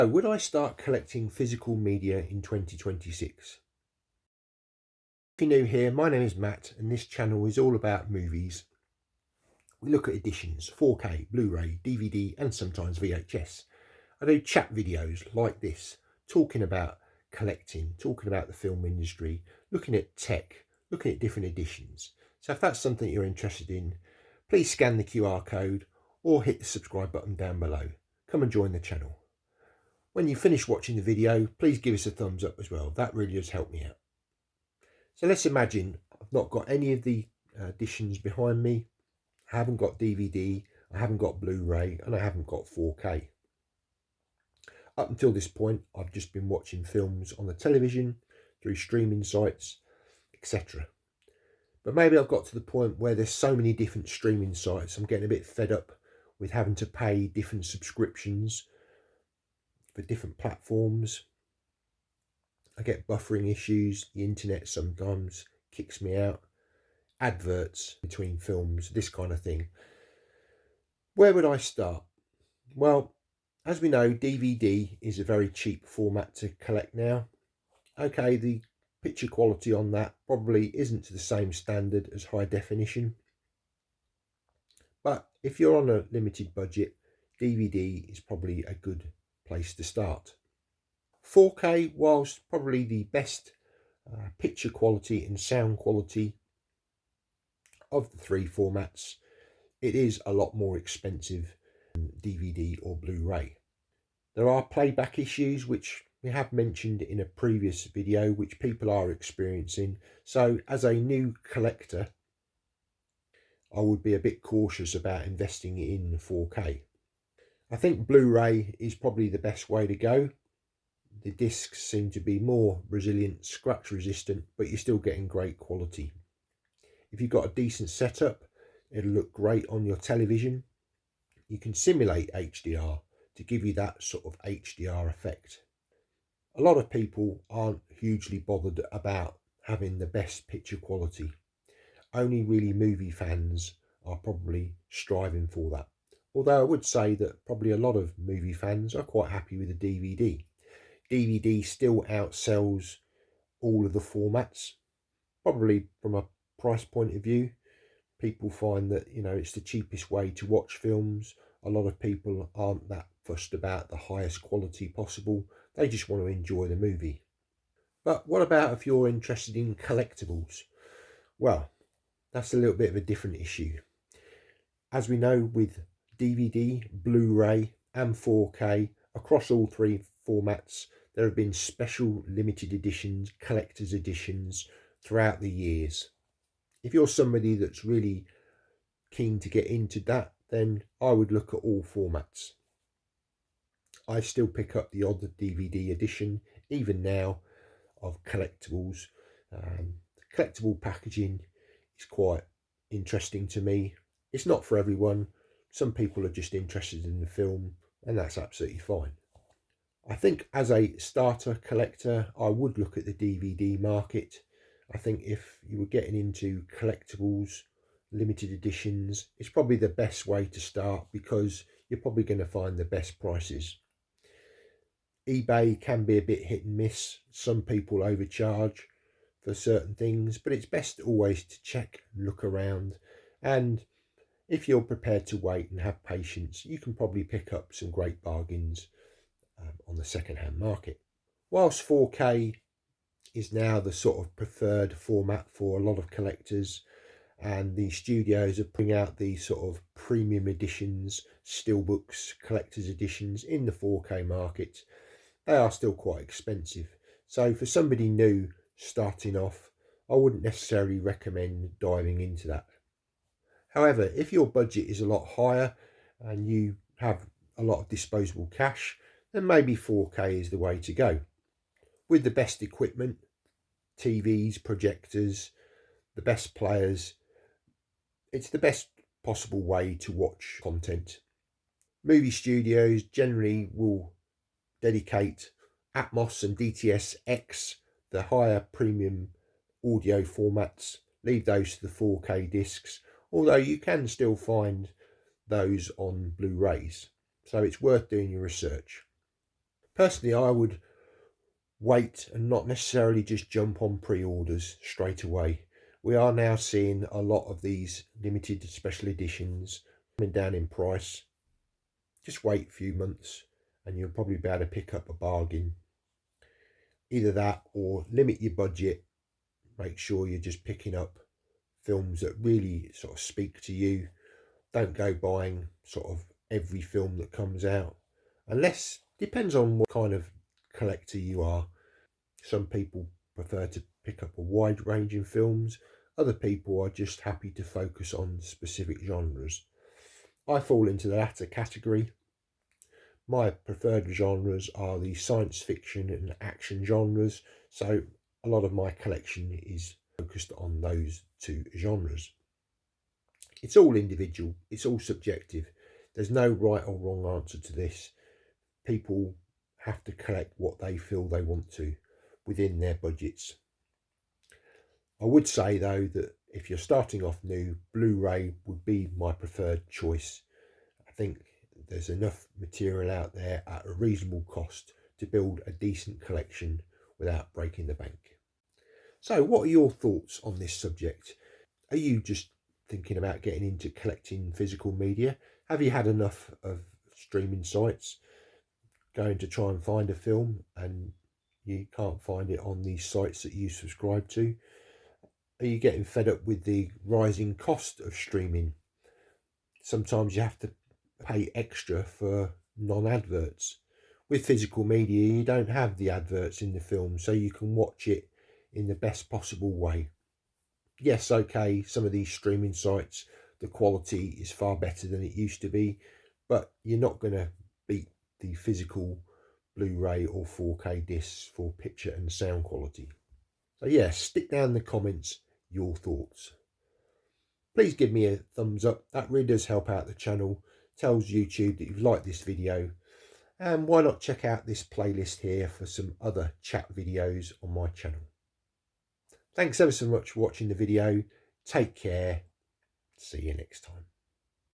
So would I start collecting physical media in 2026? If you're new here, my name is Matt and this channel is all about movies. We look at editions, 4K, Blu-ray, DVD and sometimes VHS. I do chat videos like this, talking about collecting, talking about the film industry, looking at tech, looking at different editions. So if that's something you're interested in, please scan the QR code or hit the subscribe button down below. Come and join the channel. When you finish watching the video, please give us a thumbs up as well. That really does help me out. So let's imagine I've not got any of the editions behind me. I haven't got DVD, I haven't got Blu-ray, and I haven't got 4K. Up until this point, I've just been watching films on the television, through streaming sites, etc. But maybe I've got to the point where there's so many different streaming sites, I'm getting a bit fed up with having to pay different subscriptions for different platforms. I get buffering issues, the internet sometimes kicks me out, adverts between films, this kind of thing. Where would I start? Well, as we know, DVD is a very cheap format to collect now. Okay, the picture quality on that probably isn't to the same standard as high definition. But if you're on a limited budget, DVD is probably a good place to start. 4K, whilst probably the best picture quality and sound quality of the three formats, it is a lot more expensive than DVD or Blu-ray. There are playback issues which we have mentioned in a previous video which people are experiencing. So as a new collector, I would be a bit cautious about investing in 4K. I think Blu-ray is probably the best way to go. The discs seem to be more resilient, scratch resistant, but you're still getting great quality. If you've got a decent setup, it'll look great on your television. You can simulate HDR to give you that sort of HDR effect. A lot of people aren't hugely bothered about having the best picture quality. Only really movie fans are probably striving for that. Although I would say that probably a lot of movie fans are quite happy with the DVD. DVD still outsells all of the formats. Probably from a price point of view, people find that, it's the cheapest way to watch films. A lot of people aren't that fussed about the highest quality possible. They just want to enjoy the movie. But what about if you're interested in collectibles? Well, that's a little bit of a different issue. As we know, with DVD, Blu-ray and 4K, across all three formats, there have been special limited editions, collector's editions throughout the years. If you're somebody that's really keen to get into that, then I would look at all formats. I still pick up the odd DVD edition, even now, of collectibles. Collectible packaging is quite interesting to me. It's not for everyone. Some people are just interested in the film, and that's absolutely fine. I think as a starter collector, I would look at the DVD market. I think if you were getting into collectibles, limited editions, it's probably the best way to start because you're probably going to find the best prices. eBay can be a bit hit and miss. Some people overcharge for certain things, but it's best always to check and look around. And if you're prepared to wait and have patience, you can probably pick up some great bargains on the second-hand market. Whilst 4K is now the sort of preferred format for a lot of collectors, and the studios are putting out these sort of premium editions, steelbooks, collector's editions in the 4K market, they are still quite expensive. So for somebody new starting off, I wouldn't necessarily recommend diving into that. However, if your budget is a lot higher and you have a lot of disposable cash, then maybe 4K is the way to go. With the best equipment, TVs, projectors, the best players, it's the best possible way to watch content. Movie studios generally will dedicate Atmos and DTS-X, the higher premium audio formats, leave those to the 4K discs, although you can still find those on Blu-rays, so it's worth doing your research. Personally, I would wait and not necessarily just jump on pre-orders straight away. We are now seeing a lot of these limited special editions coming down in price. Just wait a few months and you'll probably be able to pick up a bargain. Either that or limit your budget. Make sure you're just picking up films that really sort of speak to you. Don't go buying sort of every film that comes out, unless, depends on what kind of collector you are. Some people prefer to pick up a wide range of films. Other people are just happy to focus on specific genres. I fall into the latter category. My preferred genres are the science fiction and action genres, so a lot of my collection is focused on those two genres. It's all individual, it's all subjective. There's no right or wrong answer to this. People have to collect what they feel they want to within their budgets. I would say though that if you're starting off new, Blu-ray would be my preferred choice. I think there's enough material out there at a reasonable cost to build a decent collection without breaking the bank. So what are your thoughts on this subject? Are you just thinking about getting into collecting physical media? Have you had enough of streaming sites, going to try and find a film and you can't find it on these sites that you subscribe to? Are you getting fed up with the rising cost of streaming? Sometimes you have to pay extra for non-adverts. With physical media, you don't have the adverts in the film, so you can watch it in the best possible way. Yes, okay, some of these streaming sites, the quality is far better than it used to be, but you're not going to beat the physical Blu-ray or 4K discs for picture and sound quality. So yeah, stick down in the comments your thoughts. Please give me a thumbs up, that really does help out the channel, tells YouTube that you've liked this video, and why not check out this playlist here for some other chat videos on my channel. Thanks ever so much for watching the video, take care, see you next time.